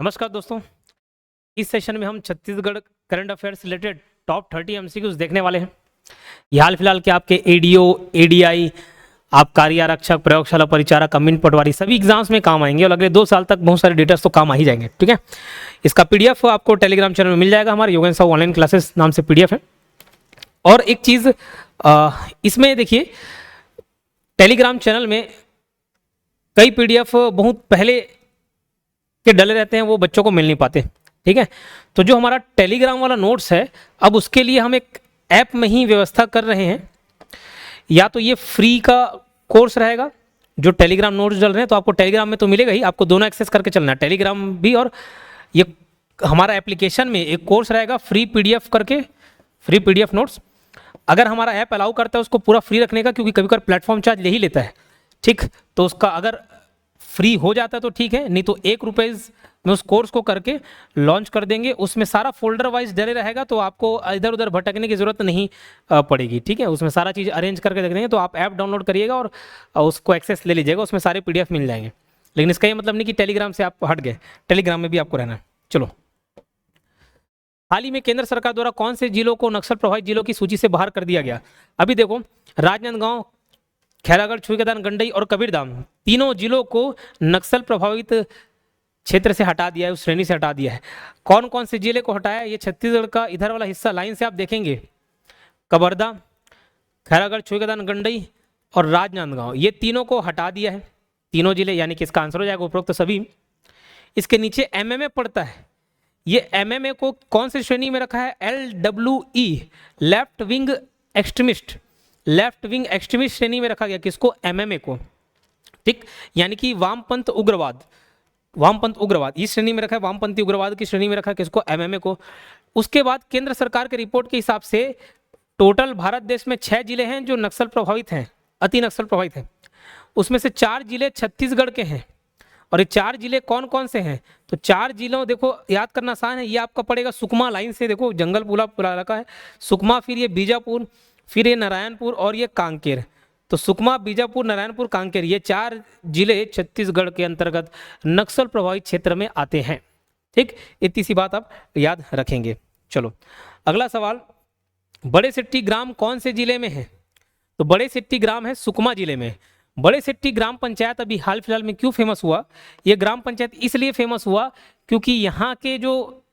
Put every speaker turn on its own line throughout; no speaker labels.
नमस्कार दोस्तों। इस सेशन में हम Chhattisgarh current affairs related top 30 MCQs देखने वाले हैं। ये हाल फिलहाल के आपके एडीओ, एडीआई, आप कार्य आरक्षक, प्रयोगशाला परिचारक, कम्युनिटी पटवारी सभी एग्जाम्स में काम आएंगे और अगले 2 साल तक बहुत सारे डेटास तो काम आ ही जाएंगे। ठीक है, इसका पीडीएफ आपको टेलीग्राम चैनल में मिल जाएगा। हमारे योगेंद्र साहू ऑनलाइन क्लासेस नाम से पीडीएफ है। और एक चीज़ इसमें देखिए, टेलीग्राम चैनल में कई पीडीएफ बहुत पहले के डले रहते हैं, वो बच्चों को मिल नहीं पाते। ठीक है, तो जो हमारा टेलीग्राम वाला नोट्स है, अब उसके लिए हम एक ऐप में ही व्यवस्था कर रहे हैं। या तो ये फ्री का कोर्स रहेगा, जो टेलीग्राम नोट्स डल रहे हैं तो आपको टेलीग्राम में तो मिलेगा ही, आपको दोनों एक्सेस करके चलना है, टेलीग्राम भी और ये हमारा एप्लीकेशन में एक कोर्स रहेगा फ्री पीडीएफ करके, फ्री पीडीएफ नोट्स। अगर हमारा ऐप अलाउ करता है उसको पूरा फ्री रखने का, क्योंकि कभी कभी प्लेटफॉर्म चार्ज ले ही लेता है। ठीक, तो उसका अगर फ्री हो जाता है तो ठीक है, नहीं तो ₹1 में उस कोर्स को करके लॉन्च कर देंगे। उसमें सारा फोल्डर वाइज डले रहेगा, तो आपको इधर उधर भटकने की जरूरत नहीं पड़ेगी। ठीक है, उसमें सारा चीज़ अरेंज करके देख देंगे। तो आप ऐप डाउनलोड करिएगा और उसको एक्सेस ले लीजिएगा, उसमें सारे पीडीएफ मिल जाएंगे। लेकिन इसका ये मतलब नहीं कि टेलीग्राम से आप हट गए, टेलीग्राम में भी आपको रहना है। चलो, हाल ही में केंद्र सरकार द्वारा कौन से जिलों को नक्सल प्रभावित जिलों की सूची से बाहर कर दिया गया? अभी देखो, राजनांदगांव, खैरागढ़, छुईगदान, गंडई और कबीरधाम तीनों जिलों को नक्सल प्रभावित क्षेत्र से हटा दिया है, उस श्रेणी से हटा दिया है। कौन कौन से जिले को हटाया? ये छत्तीसगढ़ का इधर वाला हिस्सा लाइन से आप देखेंगे, कबरदा, खैरागढ़, छुईगदान, गंडई और राजनांदगांव, ये तीनों को हटा दिया है, तीनों जिले। यानी कि इसका आंसर हो जाएगा उपरोक्त सभी। इसके नीचे एमएमए पड़ता है। ये एमएमए को कौन सी श्रेणी में रखा है? LWE, left wing extremist, left wing extremist श्रेणी में रखा गया। किसको? एमएमए को। ठीक, यानी कि वामपंथ उग्रवाद, वामपंथ उग्रवाद इस श्रेणी में रखा है, वामपंथी उग्रवाद की श्रेणी में रखा है। किसको? एमएमए को। उसके बाद केंद्र सरकार के रिपोर्ट के हिसाब से टोटल भारत देश में 6 जिले हैं जो नक्सल प्रभावित हैं, अति नक्सल प्रभावित हैं। उसमें से 4 जिले छत्तीसगढ़ के हैं। और ये 4 जिले कौन कौन से हैं? तो 4 जिलों, देखो याद करना आसान है, ये आपका पड़ेगा सुकमा लाइन से, देखो जंगल पूरा इलाका है सुकमा, फिर ये बीजापुर, फिर ये नारायणपुर और ये कांकेर। तो सुकमा, बीजापुर, नारायणपुर, कांकेर, ये 4 जिले छत्तीसगढ़ के अंतर्गत नक्सल प्रभावित क्षेत्र में आते हैं। ठीक, इतनी सी बात आप याद रखेंगे। चलो, अगला सवाल, बड़े सिट्टी ग्राम कौन से जिले में है? तो बड़े सिट्टी ग्राम है सुकमा जिले में। बड़े सिट्टी ग्राम पंचायत अभी हाल फिलहाल में क्यों फेमस हुआ? ये ग्राम पंचायत इसलिए फेमस हुआ क्योंकि यहाँ के जो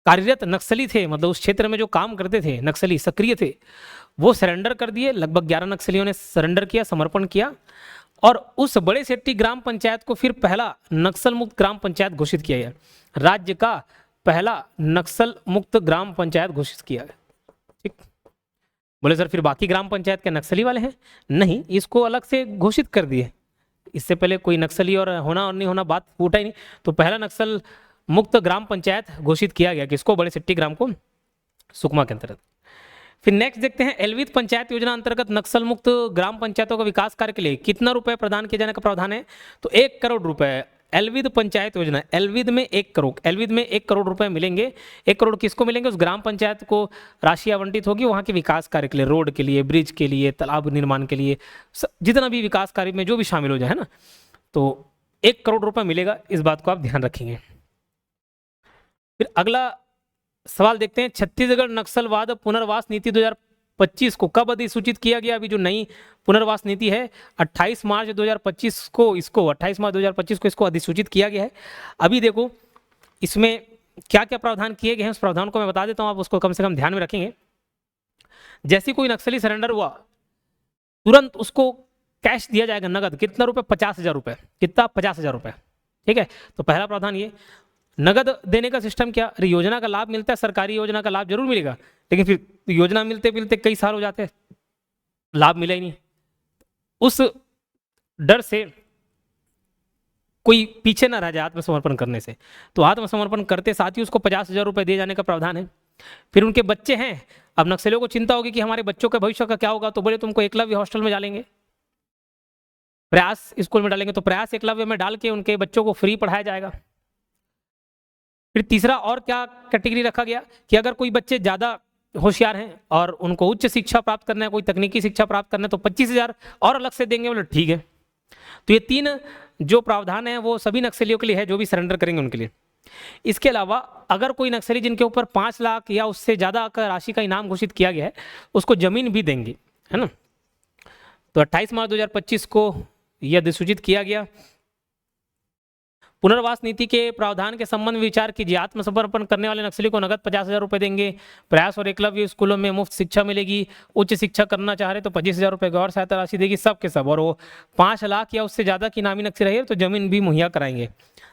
कार्यरत नक्सली थे, मतलब उस क्षेत्र में जो काम करते थे नक्सली, सक्रिय थे, वो सरेंडर कर दिए। लगभग 11 नक्सलियों ने सरेंडर किया, समर्पण किया, और उस बड़े सिट्टी ग्राम पंचायत को फिर पहला नक्सल मुक्त ग्राम पंचायत घोषित किया गया। राज्य का पहला नक्सल मुक्त ग्राम पंचायत घोषित किया गया। ठीक, बोले सर फिर बाकी ग्राम पंचायत के नक्सली वाले हैं? नहीं, इसको अलग से घोषित कर दिए। इससे पहले कोई नक्सली और होना और नहीं होना बात फूटा ही नहीं। तो पहला नक्सल मुक्त ग्राम पंचायत घोषित किया गया। किसको? बड़े सिट्टी ग्राम को, सुकमा के अंतर्गत। फिर नेक्स्ट देखते हैं, एलविद पंचायत योजना अंतर्गत नक्सल मुक्त ग्राम पंचायतों का विकास कार्य के लिए कितना रुपए प्रदान किए जाने का प्रावधान है? तो 1 करोड़ रुपए। एलविद पंचायत योजना, एलविद में 1 करोड़, एलविद में 1 करोड़ रुपए मिलेंगे। 1 करोड़ किसको मिलेंगे? उस ग्राम पंचायत को राशि आवंटित होगी वहाँ के विकास कार्य के लिए, रोड के लिए, ब्रिज के लिए, तालाब निर्माण के लिए, जितना भी विकास कार्य में जो भी शामिल हो जाए, है ना। तो 1 करोड़ रुपए मिलेगा, इस बात को आप ध्यान रखेंगे। फिर अगला सवाल देखते हैं, छत्तीसगढ़ नक्सलवाद पुनर्वास नीति 2025 को कब अधिसूचित किया गया? अभी जो नई पुनर्वास नीति है 28 मार्च 2025 को, इसको 28 मार्च 2025 को इसको अधिसूचित किया गया है। अभी देखो इसमें क्या क्या प्रावधान किए गए हैं, उस प्रावधान को मैं बता देता हूँ, आप उसको कम से कम ध्यान में रखेंगे। जैसे कोई नक्सली सरेंडर हुआ, तुरंत उसको कैश दिया जाएगा, नगद। कितना रुपए? 50,000 रुपए। कितना? 50,000 रुपए। ठीक है, तो पहला प्रावधान ये। नगद देने का सिस्टम क्या? अरे योजना का लाभ मिलता है, सरकारी योजना का लाभ जरूर मिलेगा, लेकिन फिर योजना मिलते मिलते कई साल हो जाते हैं, लाभ मिला ही नहीं। उस डर से कोई पीछे ना रह जाए आत्मसमर्पण करने से, तो आत्मसमर्पण करते साथ ही उसको 50,000 रुपए दिए जाने का प्रावधान है। फिर उनके बच्चे हैं, अब नक्सलियों को चिंता होगी कि हमारे बच्चों के भविष्य का क्या होगा, तो बोले तुमको एकलव्य हॉस्टल में डालेंगे, प्रयास स्कूल में डालेंगे, तो प्रयास एकलव्य में डाल के उनके बच्चों को फ्री पढ़ाया जाएगा। फिर तीसरा और क्या कैटेगरी रखा गया कि अगर कोई बच्चे ज़्यादा होशियार हैं और उनको उच्च शिक्षा प्राप्त करना है, कोई तकनीकी शिक्षा प्राप्त करना है, तो 25,000 और अलग से देंगे। बोले ठीक है। तो ये 3 जो प्रावधान है वो सभी नक्सलियों के लिए है जो भी सरेंडर करेंगे उनके लिए। इसके अलावा अगर कोई नक्सली जिनके ऊपर 5 लाख या उससे ज़्यादा का राशि का इनाम घोषित किया गया है उसको जमीन भी देंगे, है ना। तो 28 मार्च 2025 को यह अधिसूचित किया गया। पुनर्वास नीति के प्रावधान के संबंध में विचार कीजिए। आत्मसमर्पण करने वाले नक्सली को नगद 50,000 रुपये देंगे। प्रयास और एकलव्य स्कूलों में मुफ्त शिक्षा मिलेगी। उच्च शिक्षा करना चाह रहे तो 25,000 रुपये गौर सहायता राशि देगी, सब के सब। और वो 5 लाख या उससे ज़्यादा की इनामी नक्सली रही तो जमीन भी मुहैया कराएंगे।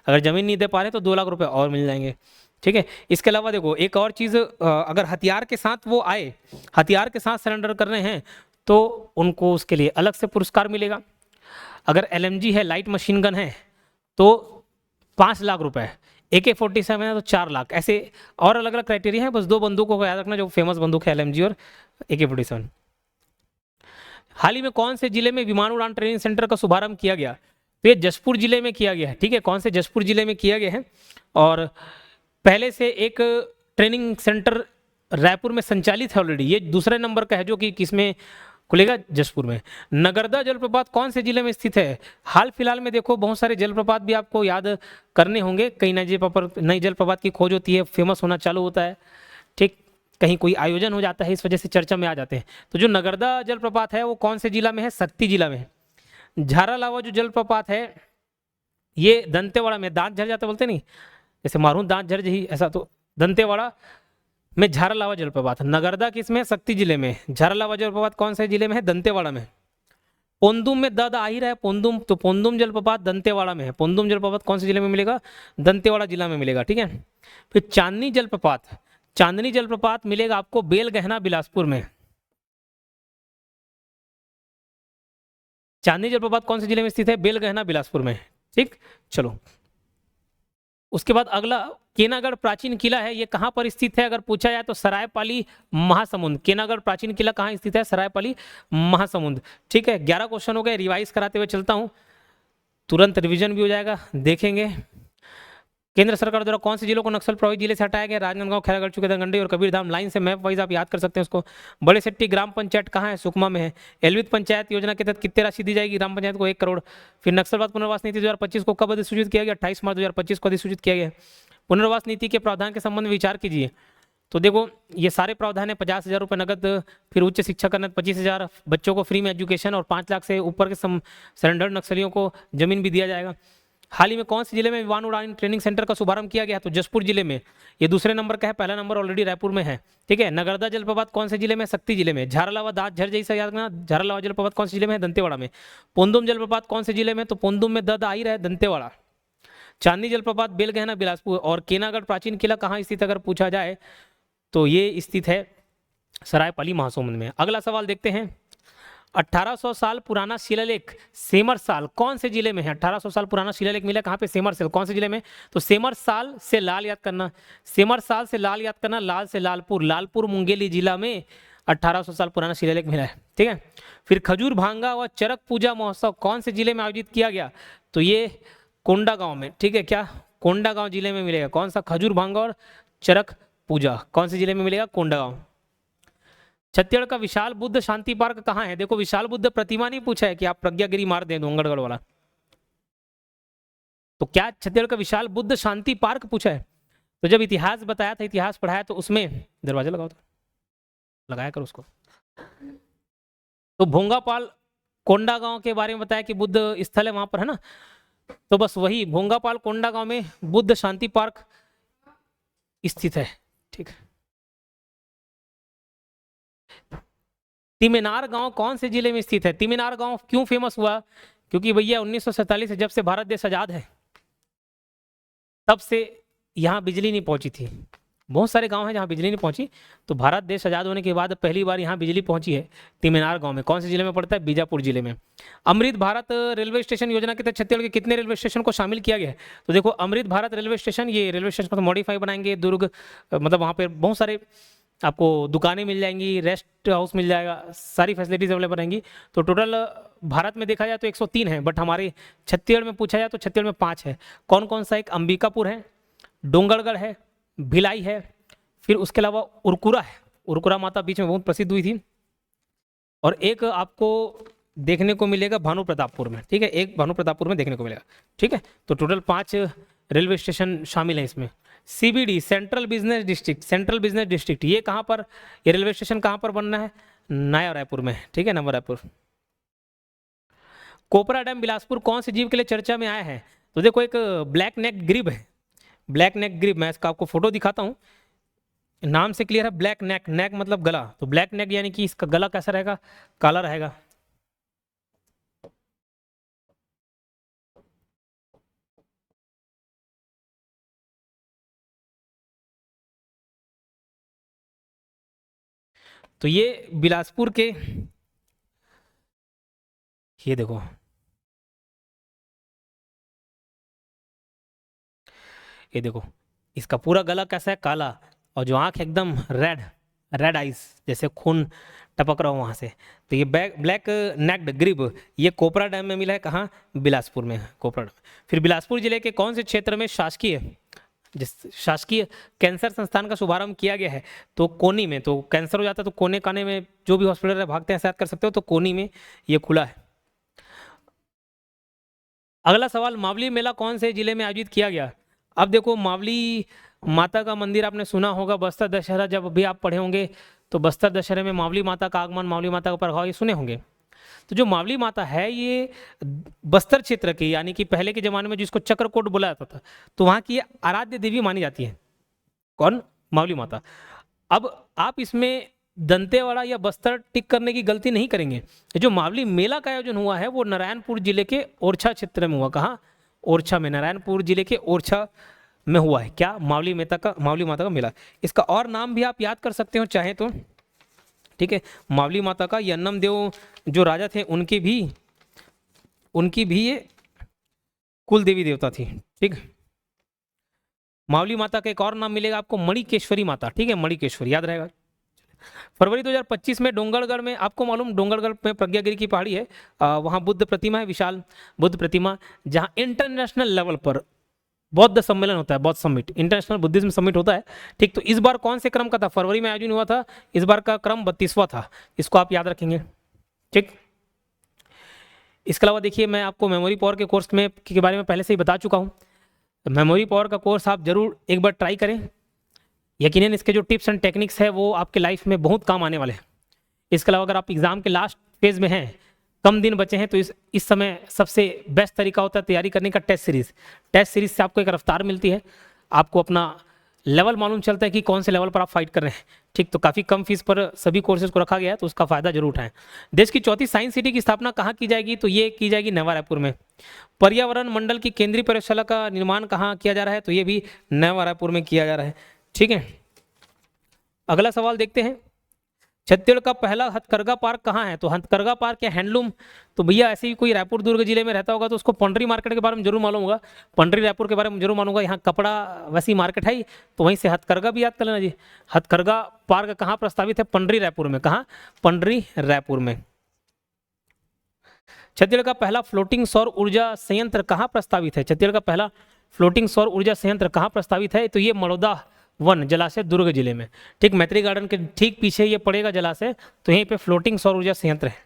अगर जमीन नहीं दे पा रहे तो 2 लाख रुपये और मिल जाएंगे, ठीक है। इसके अलावा देखो एक और चीज़, अगर हथियार के साथ वो आए, हथियार के साथ सरेंडर कर रहे हैं तो उनको उसके लिए अलग से पुरस्कार मिलेगा। अगर LMG है, लाइट मशीन गन है, तो 5 लाख रुपए, AK-47 है तो 4 लाख। ऐसे और अलग अलग क्राइटेरिया है, बस 2 बंदूकों को याद रखना जो फेमस बंदूक है, LMG और AK-47। हाल ही में कौन से जिले में विमान उड़ान ट्रेनिंग सेंटर का शुभारंभ किया गया? तो ये जशपुर जिले में किया गया है, ठीक है। कौन से? जशपुर जिले में किया गया है। और पहले से एक ट्रेनिंग सेंटर रायपुर में संचालित है ऑलरेडी, ये दूसरे नंबर का है जो कि किसमें खुलेगा? जशपुर में। नगरदा जलप्रपात कौन से जिले में स्थित है? हाल फिलहाल में देखो बहुत सारे जलप्रपात भी आपको याद करने होंगे। कई नई जलप्रपात की खोज होती है, फेमस होना चालू होता है, ठीक। कहीं कोई आयोजन हो जाता है, इस वजह से चर्चा में आ जाते हैं। तो जो नगरदा जलप्रपात है वो कौन से जिला में है? शक्ति जिला में। झारालावा जो जलप्रपात है ये दंतेवाड़ा में, दांत झड़ जाता बोलते नहीं, जैसे मारून दांत झड़ ही, ऐसा तो दंतेवाड़ा में झारालावा जलप्रपात। नगरदा किसमें? शक्ति जिले में। झारालावा जलप्रपात कौन से जिले में है? दंतेवाड़ा में। पोंदुम में द आ ही रहा है, पोंदुम, तो पोंदुम जलप्रपात दंतेवाड़ा में है। पोंदुम जलप्रपात कौन से जिले में मिलेगा? दंतेवाड़ा जिला में मिलेगा, ठीक है। फिर चांदनी जलप्रपात, चांदनी जलप्रपात मिलेगा आपको बेलगहना बिलासपुर में। चांदनी जलप्रपात कौन से जिले में स्थित है? बेलगहना बिलासपुर में, ठीक। चलो उसके बाद अगला केनागढ़ प्राचीन किला है, ये कहाँ पर स्थित है? अगर पूछा जाए तो सरायपाली महासमुंद। केनागढ़ प्राचीन किला कहाँ स्थित है? सरायपाली महासमुंद, ठीक है। 11 क्वेश्चन हो गए, रिवाइज कराते हुए चलता हूँ, तुरंत रिवीजन भी हो जाएगा, देखेंगे। केंद्र सरकार द्वारा कौन से जिलों को नक्सल प्रभावित जिले से हटाया गया? राजनांदगांव, खैरागढ़, चुकेदागंडी और कबीरधाम। लाइन से मैप वाइज आप याद कर सकते हैं उसको। बड़े सेट्टी ग्राम पंचायत कहाँ है? सुकमा में है। एलवित पंचायत योजना के तहत कितने राशि दी जाएगी ग्राम पंचायत को? 1 करोड़। फिर नक्सलवाद पुनर्वास नीति 2025 को कब अधिसूचित किया गया? 28 मार्च 2025 को अधिसूचित किया गया। पुनर्वास नीति के प्रावधान के संबंध में विचार कीजिए। तो देखो ये सारे प्रावधान है, 50,000 रुपये नगद, फिर उच्च शिक्षा करना 25,000, बच्चों को फ्री में एजुकेशन, और 5 लाख से ऊपर के सरेंडर नक्सलियों को जमीन भी दिया जाएगा। हाल ही में कौन से जिले में विमान उड़ान ट्रेनिंग सेंटर का शुभारंभ किया गया? तो जशपुर जिले में, ये दूसरे नंबर का है, पहला नंबर ऑलरेडी रायपुर में है, ठीक है। नगरदा जलप्रपात कौन से जिले में? शक्ति जिले में। झारालावा दांत झर जैसा याद रखना, झारालावा जलप्रपात कौन से जिले में है? दंतेवाड़ा में। पोंदुम जलप्रपात कौन से जिले में? तो पोंदुम में द आ ही रहा है, दंतेवाड़ा। चांदनी जलप्रपात बेलगहना बिलासपुर। और केनागढ़ प्राचीन किला कहाँ स्थित अगर पूछा जाए तो ये स्थित है सरायपाली महासमुंद में। अगला सवाल देखते हैं। 1800 साल पुराना शिलालेख सेमरसाल कौन से जिले में है? 1800 साल पुराना शिलालेख मिला कहाँ पे? सेमरसाल। कौन से जिले में? तो सेमरसाल से लाल याद करना, सेमरसाल से लाल याद करना, लाल से लालपुर, लालपुर मुंगेली जिला में 1800 साल पुराना शिलालेख मिला है, ठीक है। फिर खजूर भांगा व चरक पूजा महोत्सव कौन से जिले में आयोजित किया गया? तो ये कोंडागांव में, ठीक है। क्या? कोंडागांव जिले में मिलेगा। कौन सा? खजूर भांगा और चरक पूजा कौन से जिले में मिलेगा? कोंडागांव। छत्तीसगढ़ का विशाल बुद्ध शांति पार्क कहाँ है? देखो विशाल बुद्ध प्रतिमा नहीं पूछा है कि आप प्रज्ञागिरी मार दें डोंगरगढ़ वाला, तो क्या छत्तीसगढ़ का विशाल बुद्ध शांति पार्क पूछा है? तो जब इतिहास बताया था, इतिहास पढ़ाया, तो उसमें दरवाजा लगाओ था, लगाया कर उसको। तो भोंगापाल कोंडागांव के बारे में बताया कि बुद्ध स्थल है वहां पर, है ना। तो बस वही भोंगापाल कोंडागांव में बुद्ध शांति पार्क स्थित है, ठीक है। तिमेनार गांव कौन से जिले में स्थित है? तिमेनार गांव क्यों फेमस हुआ? क्योंकि भैया 1947 से, जब से भारत देश आजाद है तब से यहाँ बिजली नहीं पहुंची थी। बहुत सारे गांव हैं जहाँ बिजली नहीं पहुंची, तो भारत देश आजाद होने के बाद पहली बार यहाँ बिजली पहुंची है तिमेनार गांव में। कौन से जिले में पड़ता है? बीजापुर जिले में। अमृत भारत रेलवे स्टेशन योजना के तहत छत्तीसगढ़ के कितने रेलवे स्टेशन को शामिल किया गया है? तो देखो अमृत भारत रेलवे स्टेशन, ये रेलवे स्टेशन को मॉडिफाई बनाएंगे, दुर्ग, मतलब वहाँ पर बहुत सारे आपको दुकानें मिल जाएंगी, रेस्ट हाउस मिल जाएगा, सारी फैसिलिटीज अवेलेबल रहेंगी। तो टोटल भारत में देखा जाए तो 103 है, बट हमारे छत्तीसगढ़ में पूछा जाए तो छत्तीसगढ़ में 5 है। कौन कौन सा? एक अंबिकापुर है, डोंगरगढ़ है, भिलाई है, फिर उसके अलावा उरकुरा है, उरकुरा माता बीच में बहुत प्रसिद्ध हुई थी, और एक आपको देखने को मिलेगा भानु प्रतापपुर में, ठीक है, एक भानु प्रतापपुर में देखने को मिलेगा, ठीक है। तो टोटल 5 रेलवे स्टेशन शामिल हैं इसमें। CBD central business district, central business district ये कहाँ पर, ये रेलवे स्टेशन कहाँ पर बनना है, नया रायपुर में, ठीक है, नवा रायपुर। कोपरा डैम बिलासपुर कौन से जीव के लिए चर्चा में आया है, तो देखो एक ब्लैक नेक ग्रिब है, ब्लैक नेक ग्रिब, मैं इसका आपको फोटो दिखाता हूँ, नाम से क्लियर है, ब्लैक नेक, नेक मतलब गला, तो ब्लैक नेक यानी कि इसका गला कैसा रहेगा, काला रहेगा। तो ये बिलासपुर के, ये देखो, ये देखो इसका पूरा गला कैसा है, काला, और जो आंख एकदम रेड, रेड आइज, जैसे खून टपक रहा हो वहाँ से। तो ये ब्लैक नेक्ड ग्रिब ये कोपरा डैम में मिला है, कहाँ, बिलासपुर में, कोपरा डैम। फिर बिलासपुर जिले के कौन से क्षेत्र में शासकीय कैंसर संस्थान का शुभारंभ किया गया है, तो कोनी में। तो कैंसर हो जाता है तो कोने काने में जो भी हॉस्पिटल है भागते हैं, ऐसा याद कर सकते हो, तो कोनी में ये खुला है। अगला सवाल, मावली मेला कौन से जिले में आयोजित किया गया। अब देखो मावली माता का मंदिर आपने सुना होगा, बस्तर दशहरा जब भी आप पढ़े होंगे तो बस्तर दशहरे में मावली माता का आगमन, मावली माता का प्रभाव ये सुने होंगे। तो जो मावली माता है ये बस्तर क्षेत्र की, यानी कि पहले के जमाने में जिसको चक्रकोट बोला जाता था, तो वहाँ की आराध्य देवी मानी जाती है, कौन, मावली माता। अब आप इसमें दंतेवाड़ा या बस्तर टिक करने की गलती नहीं करेंगे। जो मावली मेला का आयोजन हुआ है वो नारायणपुर जिले के ओरछा क्षेत्र में हुआ, कहाँ, ओरछा में, नारायणपुर जिले के ओरछा में हुआ है, क्या, मावली माता का मेला। इसका और नाम भी आप याद कर सकते हो चाहे तो, ठीक है, मावली माता का यन्नम देव जो राजा थे उनकी भी ये कुल देवी देवता थी, ठीक। मावली माता का एक और नाम मिलेगा आपको, मणिकेश्वरी माता, ठीक है, मणिकेश्वरी याद रहेगा। फरवरी 2025 में डोंगरगढ़ में, आपको मालूम डोंगरगढ़ में प्रज्ञागिरी की पहाड़ी है, वहाँ बुद्ध प्रतिमा है, विशाल बुद्ध प्रतिमा, जहाँ इंटरनेशनल लेवल पर बौद्ध सम्मेलन होता है, बौद्ध समिट, इंटरनेशनल बुद्धिज्म समिट होता है, ठीक। तो इस बार कौन से क्रम का था, फरवरी में आयोजन हुआ था, इस बार का क्रम 32वां था, इसको आप याद रखेंगे, ठीक। इसके अलावा देखिए मैं आपको मेमोरी पावर के कोर्स में के बारे में पहले से ही बता चुका हूँ, मेमोरी पावर का कोर्स आप जरूर एक बार ट्राई करें, यकीनन इसके जो टिप्स एंड टेक्निक्स है वो आपके लाइफ में बहुत काम आने वाले हैं। इसके अलावा अगर आप एग्जाम के लास्ट फेज में हैं, कम दिन बचे हैं, तो इस समय सबसे बेस्ट तरीका होता है तैयारी करने का टेस्ट सीरीज। टेस्ट सीरीज से आपको एक रफ्तार मिलती है, आपको अपना लेवल मालूम चलता है कि कौन से लेवल पर आप फाइट कर रहे हैं, ठीक। तो काफ़ी कम फीस पर सभी कोर्सेज को रखा गया है, तो उसका फायदा जरूर उठाएं। देश की चौथी साइंस सिटी की स्थापना कहाँ की जाएगी, तो ये की जाएगी नवा रायपुर में। पर्यावरण मंडल की केंद्रीय प्रयोगशाला का निर्माण कहाँ किया जा रहा है, तो ये भी नवा रायपुर में किया जा रहा है, ठीक है। अगला सवाल देखते हैं, छत्तीसगढ़ का पहला हथकरघा पार्क कहाँ है, तो हथकरघा पार्क या हैंडलूम, तो भैया ऐसे ही कोई रायपुर दुर्ग जिले में रहता होगा तो उसको पंडरी मार्केट के बारे में जरूर मालूम होगा, पंडरी रायपुर के बारे में जरूर मालूम होगा, यहाँ कपड़ा वैसी मार्केट है, तो वहीं से हथकरघा भी याद कर लेना जी। हथकरघा पार्क कहाँ प्रस्तावित है, पंडरी रायपुर में, कहाँ, पंडरी रायपुर में। छत्तीसगढ़ का पहला फ्लोटिंग सौर ऊर्जा संयंत्र कहाँ प्रस्तावित है, छत्तीसगढ़ का पहला फ्लोटिंग सौर ऊर्जा संयंत्र कहाँ प्रस्तावित है, तो ये मड़ौदा वन जलाशय दुर्ग जिले में, ठीक। मैत्री गार्डन के ठीक पीछे ये पड़ेगा जलाशय, तो यहीं पे फ्लोटिंग सौर ऊर्जा संयंत्र है।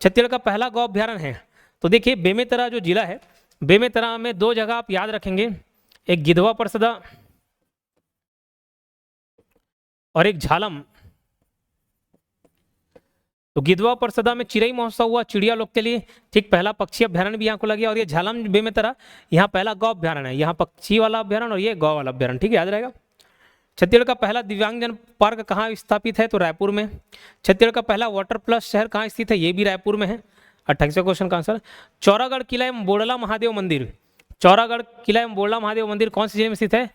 छत्तीसगढ़ का पहला गौ अभ्यारण्य है, तो देखिए बेमेतरा जो जिला है, बेमेतरा में 2 जगह आप याद रखेंगे, एक गिधवा परसदा और एक झालम। तो गिधवा परसदा में चिड़ई महोत्सव हुआ चिड़िया लोग के लिए, ठीक, पहला पक्षी अभ्यारण्य भी यहाँ को लगे, और ये झालम बेमेतरा यहाँ पहला गौ अभ्यारण्य है, यहाँ पक्षी वाला अभ्यारण्य और ये गौ वाला अभ्यारण्य, ठीक है, याद रहेगा। छत्तीसगढ़ का पहला दिव्यांगजन पार्क कहाँ स्थापित है, तो रायपुर में। छत्तीसगढ़ का पहला वाटर प्लस शहर कहाँ स्थित है, ये भी रायपुर में है। 28वें क्वेश्चन का आंसर, चौरागढ़ किला एवं बोड़ला महादेव मंदिर, चौरागढ़ किला एवं बोड़ला महादेव मंदिर कौन से जिले में स्थित है,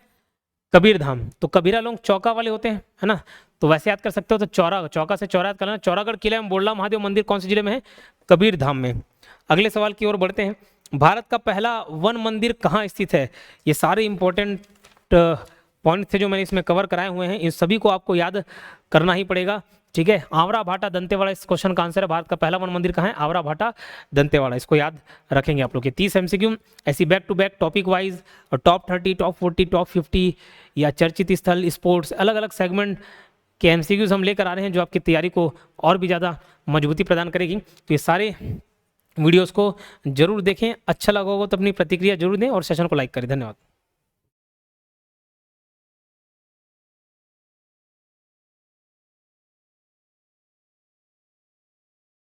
कबीर धाम। तो कबीरा लोग चौका वाले होते हैं, है ना, तो वैसे याद कर सकते हो, तो चौका से चौरा याद करना। चौरागढ़ किला एवं बोड़ला महादेव मंदिर कौन से जिले में है, कबीर धाम में। अगले सवाल की ओर बढ़ते हैं, भारत का पहला वन मंदिर कहाँ स्थित है। ये सारे इंपॉर्टेंट पॉइंट थे जो मैंने इसमें कवर कराए हुए हैं, इन सभी को आपको याद करना ही पड़ेगा, ठीक है। आवरा भाटा दंतेवाड़ा इस क्वेश्चन का आंसर है, भारत का पहला वन मंदिर कहाँ है, आवरा भाटा दंतेवाड़ा, इसको याद रखेंगे आप लोग के 30 MCQ ऐसी back to back topic wise, और टॉप 30, टॉप 40, टॉप 50 या चर्चित स्थल, स्पोर्ट्स, अलग अलग सेगमेंट के एमसीक्यूज हम लेकर आ रहे हैं जो आपकी तैयारी को और भी ज़्यादा मजबूती प्रदान करेगी। तो ये सारे वीडियोस को जरूर देखें, अच्छा लगा होगा तो अपनी प्रतिक्रिया जरूर दें और सेशन को लाइक करें। धन्यवाद।